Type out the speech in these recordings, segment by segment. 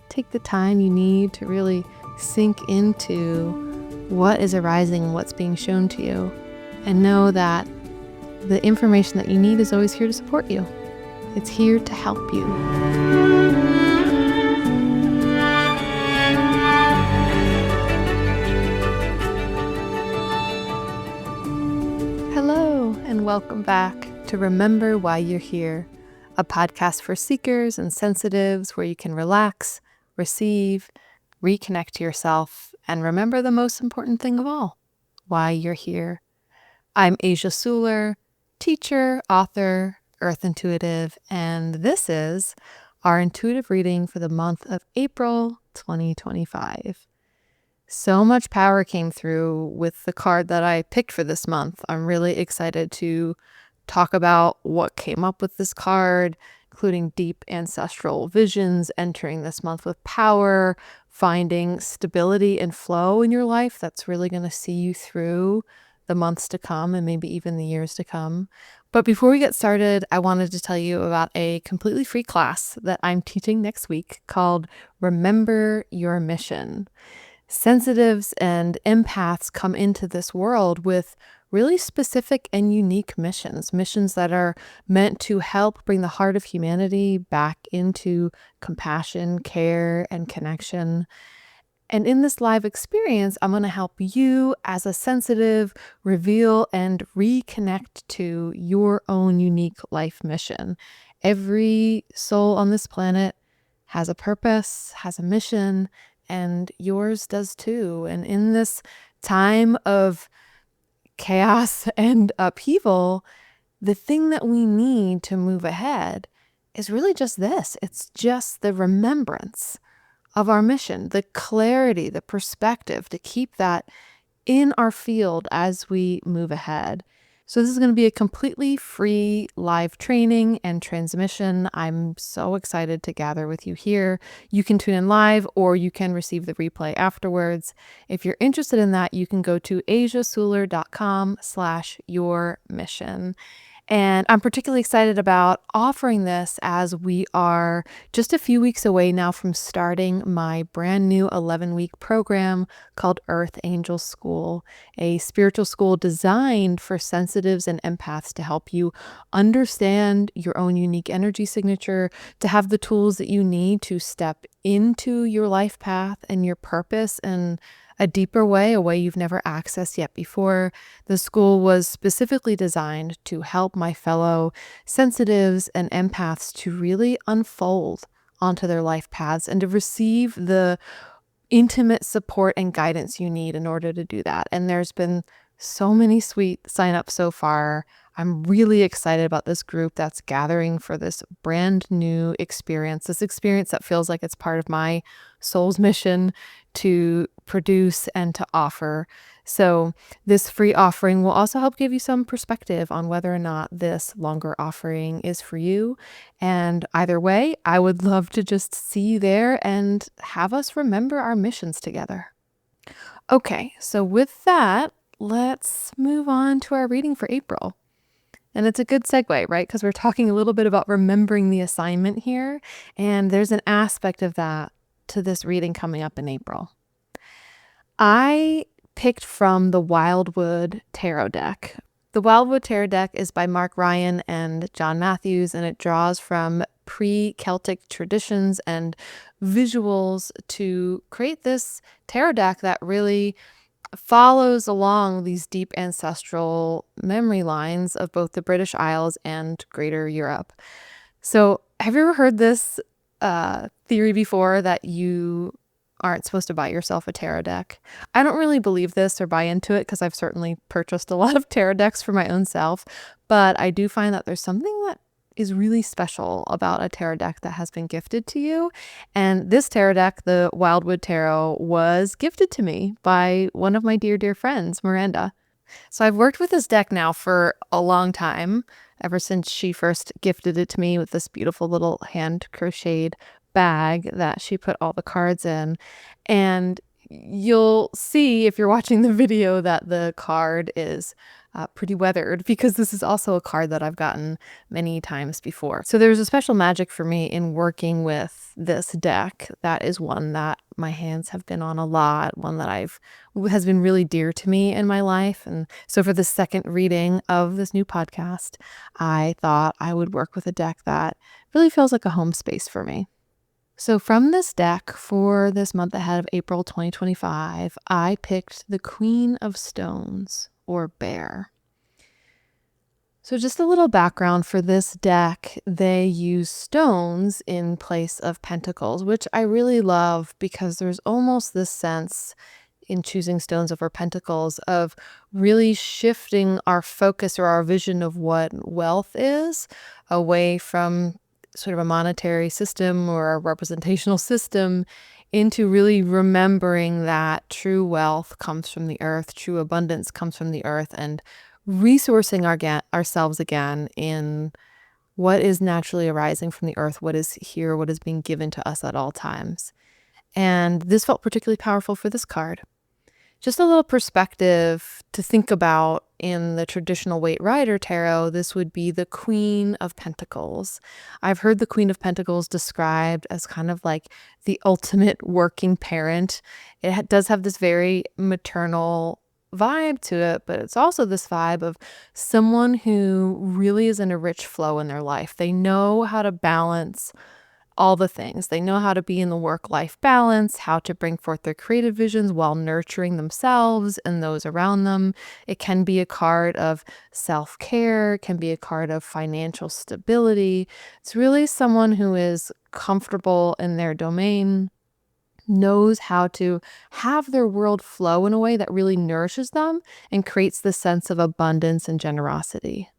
take the time you need to really sink into what is arising and what's being shown to you. And know that the information that you need is always here to support you. It's here to help you. Hello, and welcome back to Remember Why You're Here, a podcast for seekers and sensitives where you can relax, receive, reconnect to yourself, and remember the most important thing of all, why you're here. I'm Asia Suler, teacher, author, Earth Intuitive, and this is our intuitive reading for the month of April 2025. So much power came through with the card that I picked for this month. I'm really excited to talk about what came up with this card, including deep ancestral visions entering this month with power, finding stability and flow in your life that's really going to see you through the months to come and maybe even the years to come. But before we get started, I wanted to tell you about a completely free class that I'm teaching next week called Remember Your Mission. Sensitives and empaths come into this world with really specific and unique missions that are meant to help bring the heart of humanity back into compassion, care, and connection. And in this live experience, I'm going to help you as a sensitive reveal and reconnect to your own unique life mission. Every soul on this planet has a purpose, has a mission, and yours does too. And in this time of chaos and upheaval, the thing that we need to move ahead is really just this. It's just the remembrance of our mission, the clarity, the perspective to keep that in our field as we move ahead. So this is going to be a completely free live training and transmission. I'm so excited to gather with you here. You can tune in live or you can receive the replay afterwards. If you're interested in that, you can go to asiasuler.com/yourmission. And I'm particularly excited about offering this as we are just a few weeks away now from starting my brand new 11-week program called Earth Angel School, a spiritual school designed for sensitives and empaths to help you understand your own unique energy signature, to have the tools that you need to step into your life path and your purpose in a deeper way, a way you've never accessed yet before. The school was specifically designed to help my fellow sensitives and empaths to really unfold onto their life paths and to receive the intimate support and guidance you need in order to do that. And there's been so many sweet signups so far. I'm really excited about this group that's gathering for this brand new experience, this experience that feels like it's part of my soul's mission to produce and to offer. So this free offering will also help give you some perspective on whether or not this longer offering is for you. And either way, I would love to just see you there and have us remember our missions together. Okay, so with that, let's move on to our reading for April. And it's a good segue, right? Because we're talking a little bit about remembering the assignment here. And there's an aspect of that to this reading coming up in April. I picked from the Wildwood Tarot deck. The Wildwood Tarot deck is by Mark Ryan and John Matthews, and it draws from pre-Celtic traditions and visuals to create this tarot deck that really follows along these deep ancestral memory lines of both the British Isles and Greater Europe. So have you ever heard this theory before that you aren't supposed to buy yourself a tarot deck? I don't really believe this or buy into it because I've certainly purchased a lot of tarot decks for my own self, but I do find that there's something that is really special about a tarot deck that has been gifted to you. And this tarot deck, the Wildwood Tarot, was gifted to me by one of my dear, dear friends, Miranda. So I've worked with this deck now for a long time, ever since she first gifted it to me with this beautiful little hand crocheted bag that she put all the cards in. And you'll see if you're watching the video that the card is pretty weathered because this is also a card that I've gotten many times before. So there's a special magic for me in working with this deck. That is one that my hands have been on a lot, one that has been really dear to me in my life. And so for the second reading of this new podcast, I thought I would work with a deck that really feels like a home space for me. So from this deck for this month ahead of April 2025, I picked the Queen of Stones, or Bear. So just a little background for this deck, they use stones in place of pentacles, which I really love because there's almost this sense in choosing stones over pentacles of really shifting our focus or our vision of what wealth is away from sort of a monetary system or a representational system into really remembering that true wealth comes from the earth, true abundance comes from the earth, and resourcing ourselves again in what is naturally arising from the earth, what is here, what is being given to us at all times. And this felt particularly powerful for this card. Just a little perspective to think about in the traditional Waite Rider tarot, this would be the Queen of Pentacles. I've heard the Queen of Pentacles described as kind of like the ultimate working parent. It does have this very maternal vibe to it, but it's also this vibe of someone who really is in a rich flow in their life. They know how to balance all the things. They know how to be in the work-life balance, how to bring forth their creative visions while nurturing themselves and those around them. It can be a card of self-care, it can be a card of financial stability. It's really someone who is comfortable in their domain, knows how to have their world flow in a way that really nourishes them and creates this sense of abundance and generosity.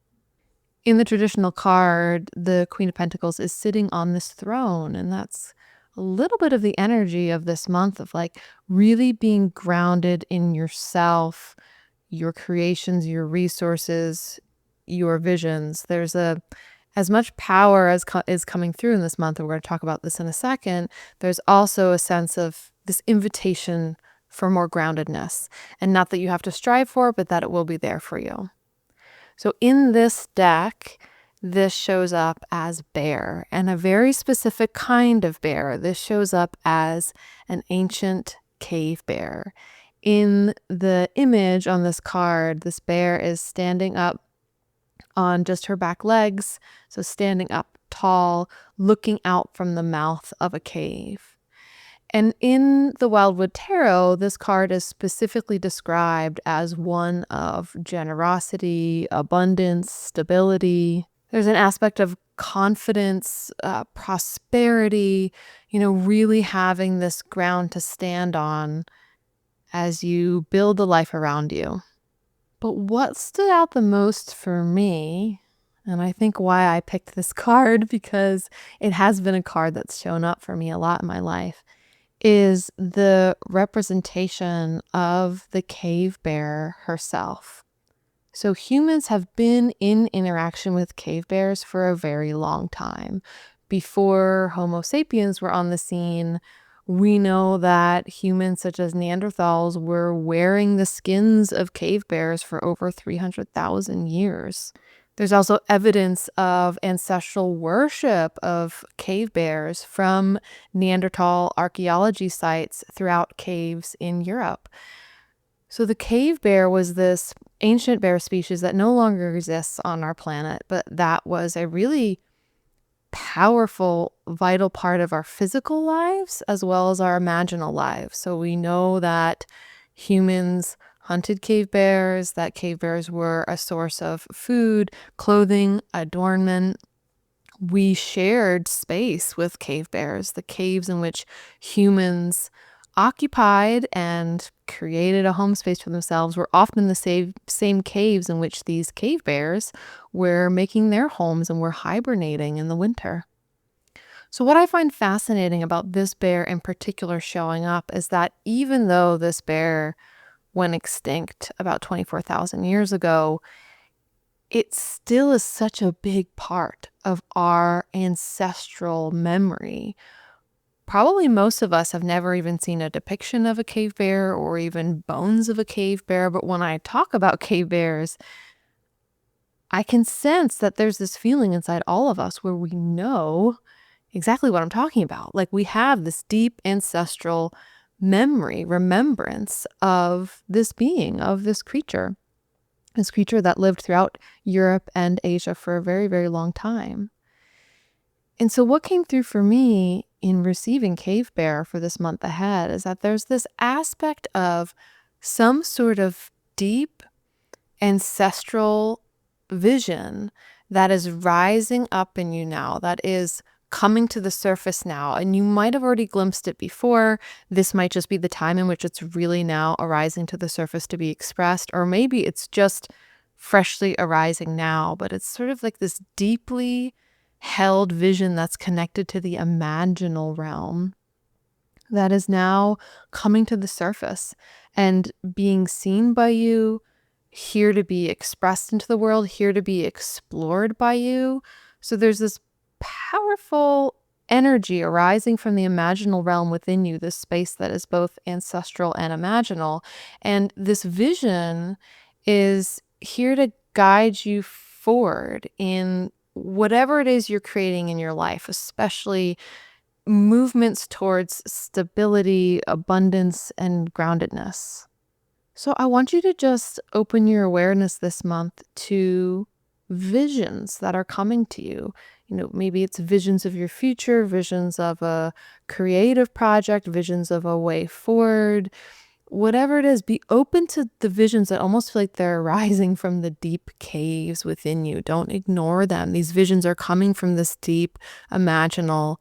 In the traditional card, the Queen of Pentacles is sitting on this throne, and that's a little bit of the energy of this month of like really being grounded in yourself, your creations, your resources, your visions. There's as much power as is coming through in this month, and we're going to talk about this in a second. There's also a sense of this invitation for more groundedness, and not that you have to strive for, but that it will be there for you. So in this deck, this shows up as bear, and a very specific kind of bear. This shows up as an ancient cave bear. In the image on this card, this bear is standing up on just her back legs, so standing up tall, looking out from the mouth of a cave. And in the Wildwood Tarot, this card is specifically described as one of generosity, abundance, stability. There's an aspect of confidence, prosperity, really having this ground to stand on as you build the life around you. But what stood out the most for me, and I think why I picked this card, because it has been a card that's shown up for me a lot in my life, is the representation of the cave bear herself. So humans have been in interaction with cave bears for a very long time. Before Homo sapiens were on the scene, we know that humans such as Neanderthals were wearing the skins of cave bears for over 300,000 years. There's also evidence of ancestral worship of cave bears from Neanderthal archaeology sites throughout caves in Europe. So the cave bear was this ancient bear species that no longer exists on our planet, but that was a really powerful, vital part of our physical lives as well as our imaginal lives. So we know that humans hunted cave bears, that cave bears were a source of food, clothing, adornment. We shared space with cave bears. The caves in which humans occupied and created a home space for themselves were often the same caves in which these cave bears were making their homes and were hibernating in the winter. So what I find fascinating about this bear in particular showing up is that even though this bear went extinct about 24,000 years ago, it still is such a big part of our ancestral memory. probably most of us have never even seen a depiction of a cave bear or even bones of a cave bear. But when I talk about cave bears, I can sense that there's this feeling inside all of us where we know exactly what I'm talking about. Like we have this deep ancestral memory, remembrance of this being, of this creature that lived throughout Europe and Asia for a very, very long time. And so what came through for me in receiving Cave Bear for this month ahead is that there's this aspect of some sort of deep ancestral vision that is rising up in you now, that is coming to the surface now. And you might have already glimpsed it before. This might just be the time in which it's really now arising to the surface to be expressed, or maybe it's just freshly arising now, but it's sort of like this deeply held vision that's connected to the imaginal realm that is now coming to the surface and being seen by you, here to be expressed into the world, here to be explored by you. So there's this powerful energy arising from the imaginal realm within you, this space that is both ancestral and imaginal. And this vision is here to guide you forward in whatever it is you're creating in your life, especially movements towards stability, abundance, and groundedness. So I want you to just open your awareness this month to visions that are coming to you. Maybe it's visions of your future, visions of a creative project, visions of a way forward. Whatever it is, be open to the visions that almost feel like they're arising from the deep caves within you. Don't ignore them. These visions are coming from this deep, imaginal,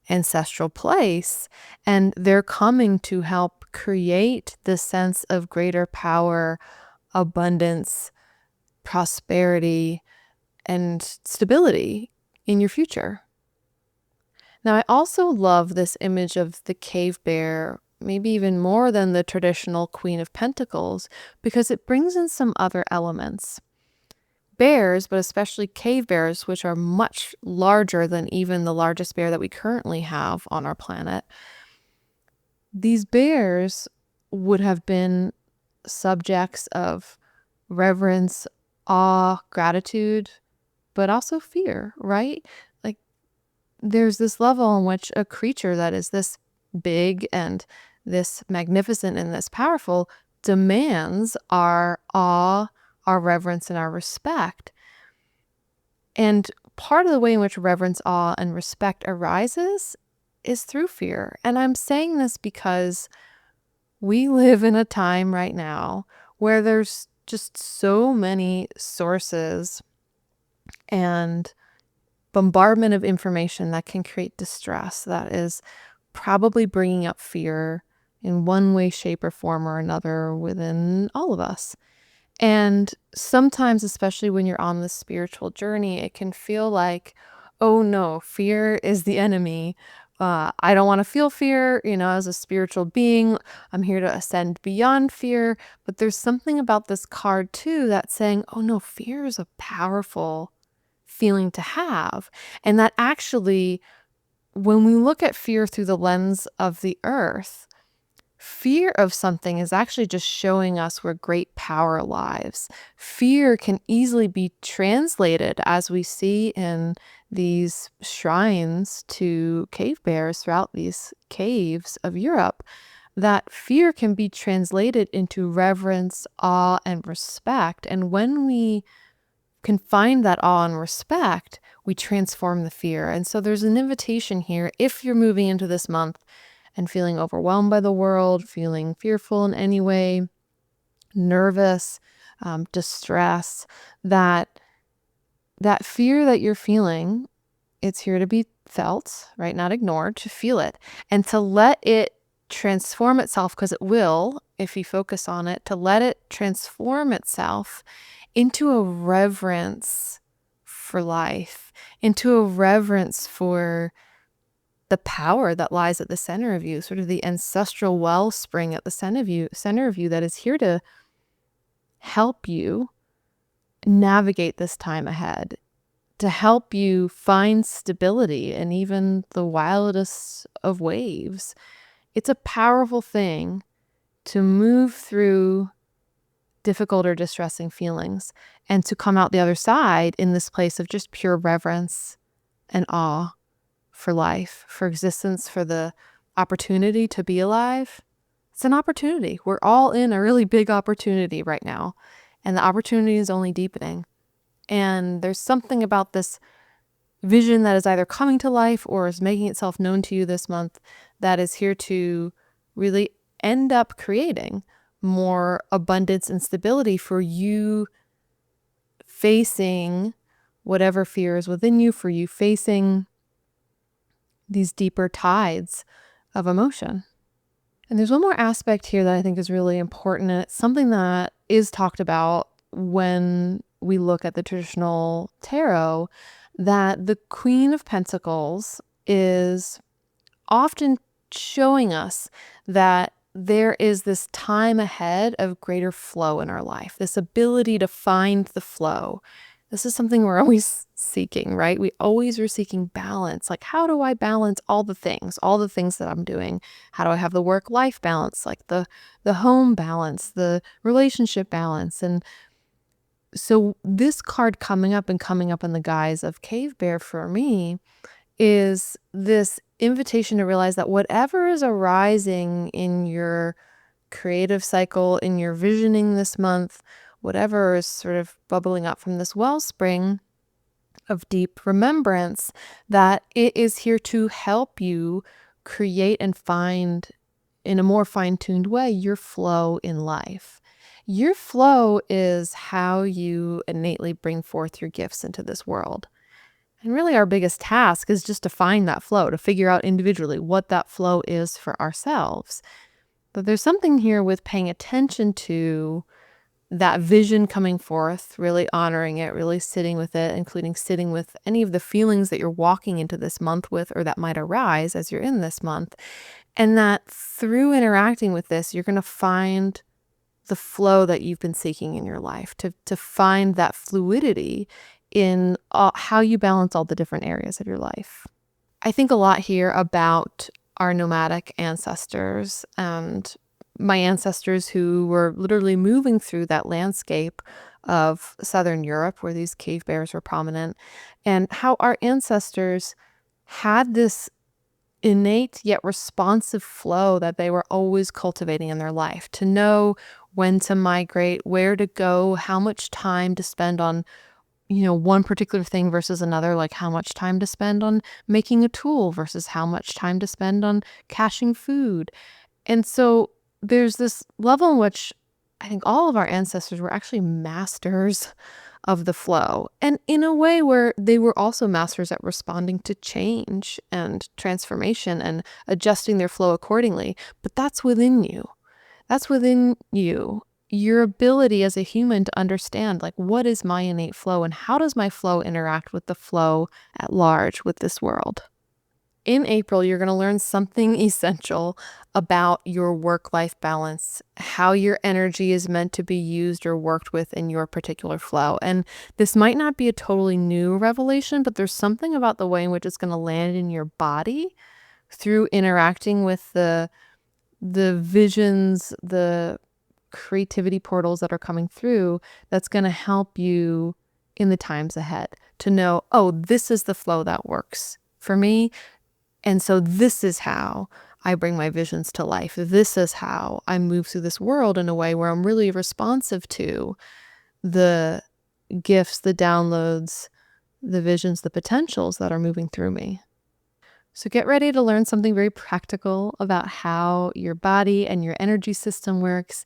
ancestral place, and they're coming to help create this sense of greater power, abundance, prosperity, and stability in your future. Now, I also love this image of the cave bear, maybe even more than the traditional Queen of Pentacles, because it brings in some other elements. Bears, but especially cave bears, which are much larger than even the largest bear that we currently have on our planet, these bears would have been subjects of reverence, awe, gratitude, but also fear, right? Like there's this level in which a creature that is this big and this magnificent and this powerful demands our awe, our reverence, and our respect. And part of the way in which reverence, awe, and respect arises is through fear. And I'm saying this because we live in a time right now where there's just so many sources and bombardment of information that can create distress that is probably bringing up fear in one way, shape, or form or another within all of us. And sometimes, especially when you're on this spiritual journey, it can feel like, oh no, fear is the enemy. I don't want to feel fear. As a spiritual being, I'm here to ascend beyond fear. But there's something about this card too that's saying, oh no, fear is a powerful feeling to have. And that actually, when we look at fear through the lens of the earth, fear of something is actually just showing us where great power lies. Fear can easily be translated, as we see in these shrines to cave bears throughout these caves of Europe, that fear can be translated into reverence, awe, and respect. And when we can find that awe and respect, we transform the fear. And so there's an invitation here, if you're moving into this month and feeling overwhelmed by the world, feeling fearful in any way, nervous, distress, that fear that you're feeling, it's here to be felt, right? Not ignored, to feel it and to let it transform itself, because it will, if you focus on it, to let it transform itself into a reverence for life, into a reverence for the power that lies at the center of you, sort of the ancestral wellspring at the center of you that is here to help you navigate this time ahead. to help you find stability in even the wildest of waves. It's a powerful thing to move through difficult or distressing feelings and to come out the other side in this place of just pure reverence and awe for life, for existence, for the opportunity to be alive. It's an opportunity. We're all in a really big opportunity right now, and the opportunity is only deepening. And there's something about this vision that is either coming to life or is making itself known to you this month that is here to really end up creating more abundance and stability for you facing whatever fear is within you, for you facing these deeper tides of emotion. And there's one more aspect here that I think is really important, and it's something that is talked about when we look at the traditional tarot, that the Queen of Pentacles is often showing us that there is this time ahead of greater flow in our life, this ability to find the flow. This is something we're always seeking, right? We always are seeking balance. Like, how do I balance all the things that I'm doing? How do I have the work-life balance, like the home balance, the relationship balance? And so this card coming up in the guise of Cave Bear for me is this invitation to realize that whatever is arising in your creative cycle, in your visioning this month, whatever is sort of bubbling up from this wellspring of deep remembrance, that it is here to help you create and find in a more fine-tuned way your flow in life. Your flow is how you innately bring forth your gifts into this world. And really our biggest task is just to find that flow, to figure out individually what that flow is for ourselves. But there's something here with paying attention to that vision coming forth, really honoring it, really sitting with it, including sitting with any of the feelings that you're walking into this month with or that might arise as you're in this month. And that through interacting with this, you're going to find the flow that you've been seeking in your life, to find that fluidity in how you balance all the different areas of your life. I think a lot here about our nomadic ancestors and my ancestors who were literally moving through that landscape of Southern Europe where these cave bears were prominent, and how our ancestors had this innate yet responsive flow that they were always cultivating in their life, to know when to migrate, where to go, how much time to spend on one particular thing versus another, like how much time to spend on making a tool versus how much time to spend on caching food. And so there's this level in which I think all of our ancestors were actually masters of the flow, and in a way where they were also masters at responding to change and transformation and adjusting their flow accordingly. But that's within you. That's within you. Your ability as a human to understand, like, what is my innate flow and how does my flow interact with the flow at large with this world? In April, you're going to learn something essential about your work-life balance, how your energy is meant to be used or worked with in your particular flow. And this might not be a totally new revelation, but there's something about the way in which it's going to land in your body through interacting with the visions, the creativity portals that are coming through, that's going to help you in the times ahead to know, oh, this is the flow that works for me. And so this is how I bring my visions to life. This is how I move through this world in a way where I'm really responsive to the gifts, the downloads, the visions, the potentials that are moving through me. So get ready to learn something very practical about how your body and your energy system works.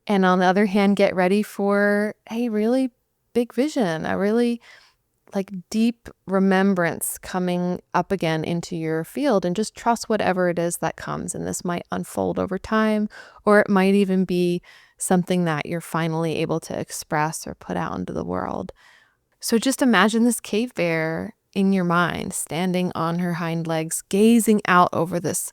And on the other hand, get ready for a really big vision, a really deep remembrance coming up again into your field, and just trust whatever it is that comes. And this might unfold over time, or it might even be something that you're finally able to express or put out into the world. So just imagine this cave bear in your mind, standing on her hind legs, gazing out over this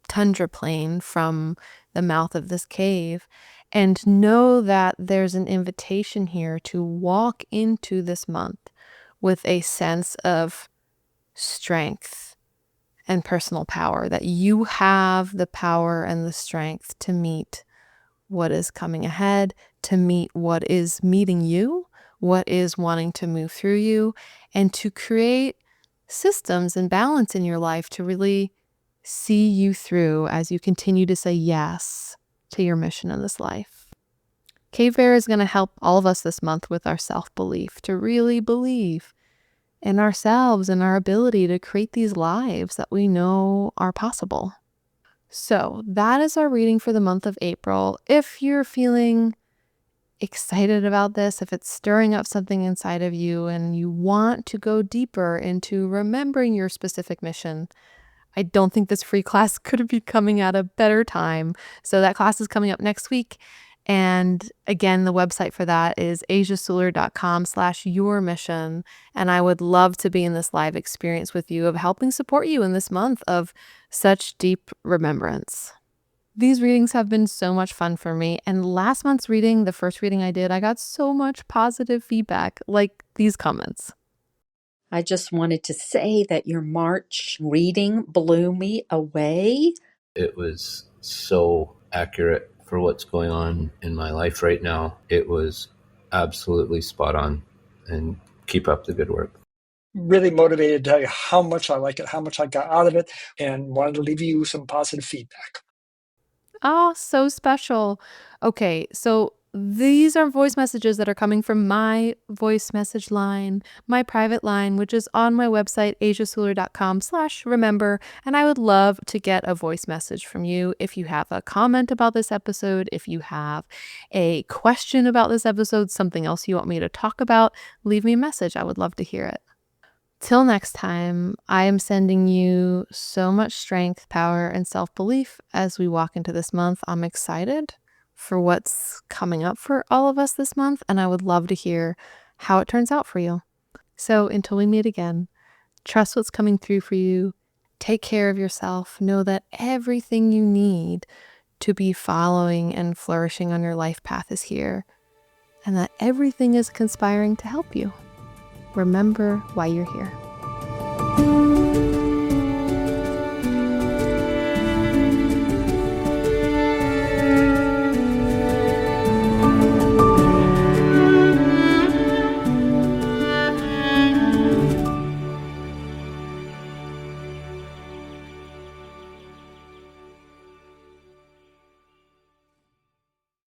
tundra plain from the mouth of this cave, and know that there's an invitation here to walk into this month with a sense of strength and personal power, that you have the power and the strength to meet what is coming ahead, to meet what is meeting you, what is wanting to move through you, and to create systems and balance in your life to really see you through as you continue to say yes to your mission in this life. Cave Bear is going to help all of us this month with our self-belief, to really believe in ourselves and our ability to create these lives that we know are possible. So that is our reading for the month of April. If you're feeling excited about this, if it's stirring up something inside of you and you want to go deeper into remembering your specific mission, I don't think this free class could be coming at a better time. So that class is coming up next week. And again, the website for that is asiasuler.com/yourmission. And I would love to be in this live experience with you of helping support you in this month of such deep remembrance. These readings have been so much fun for me. And last month's reading, the first reading I did, I got so much positive feedback, like these comments. I just wanted to say that your March reading blew me away. It was so accurate for what's going on in my life right now. It was absolutely spot on, and keep up the good work. Really motivated to tell you how much I like it, how much I got out of it, and wanted to leave you some positive feedback. Oh, so special. Okay, so these are voice messages that are coming from my voice message line, my private line, which is on my website, asiasuler.com/remember. And I would love to get a voice message from you. If you have a comment about this episode, if you have a question about this episode, something else you want me to talk about, leave me a message. I would love to hear it. Till next time, I am sending you so much strength, power, and self-belief as we walk into this month. I'm excited for what's coming up for all of us this month, and I would love to hear how it turns out for you. So until we meet again, trust what's coming through for you. Take care of yourself. Know that everything you need to be following and flourishing on your life path is here, and that everything is conspiring to help you. Remember why you're here.